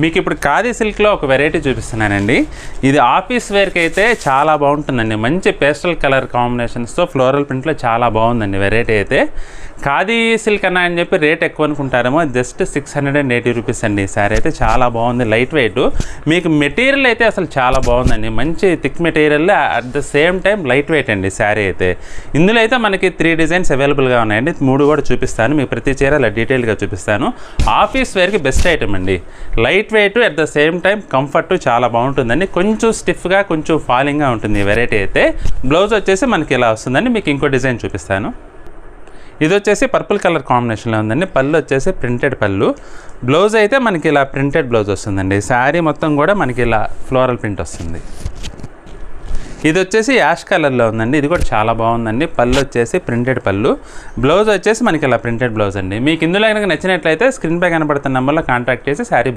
మీకు ఇప్పుడు ఖాదీ సిల్క్లో ఒక వెరైటీ చూపిస్తున్నానండి. ఇది ఆఫీస్ వేర్కి అయితే చాలా బాగుంటుందండి. మంచి పేస్టల్ కలర్ కాంబినేషన్స్తో ఫ్లోరల్ ప్రింట్లో చాలా బాగుందండి వెరైటీ అయితే. ఖాదీ సిల్క్ అన్నా అని చెప్పి రేట్ ఎక్కువ అనుకుంటారేమో, జస్ట్ 680 రూపీస్ అండి. ఈ శారీ అయితే చాలా బాగుంది, లైట్ వెయిట్. మీకు మెటీరియల్ అయితే అసలు చాలా బాగుందండి. మంచి thick material, at the same time light weight అండి శారీ అయితే. ఇందులో అయితే మనకి 3 డిజైన్స్ అవైలబుల్గా ఉన్నాయండి. 3 కూడా చూపిస్తాను మీకు, ప్రతి చీర అలా డీటెయిల్గా చూపిస్తాను. ఆఫీస్ వేర్కి బెస్ట్ ఐటమ్ అండి. Light weight, at the same time comfort చాలా బాగుంటుందండి. కొంచెం స్టిఫ్గా, కొంచెం ఫాలింగ్గా ఉంటుంది ఈ వెరైటీ అయితే. బ్లౌజ్ వచ్చేసి మనకి ఇలా వస్తుందండి. మీకు ఇంకో డిజైన్ చూపిస్తాను. ఇది వచ్చేసి పర్పుల్ కలర్ కాంబినేషన్లో ఉందండి. పళ్ళు వచ్చేసి ప్రింటెడ్ పళ్ళు. బ్లౌజ్ అయితే మనకి ఇలా ప్రింటెడ్ బ్లౌజ్ వస్తుందండి. శారీ మొత్తం కూడా మనకి ఇలా ఫ్లోరల్ ప్రింట్ వస్తుంది. ఇది వచ్చేసి యాష్ కలర్లో ఉందండి. ఇది కూడా చాలా బాగుందండి. పళ్ళు వచ్చేసి ప్రింటెడ్ పళ్ళు. బ్లౌజ్ వచ్చేసి మనకి ఇలా ప్రింటెడ్ బ్లౌజ్ అండి. మీకు ఇందులో కనుక నచ్చినట్లయితే స్క్రీన్ పై కనబడుతున్న నెంబర్లో కాంటాక్ట్ చేసి శారీ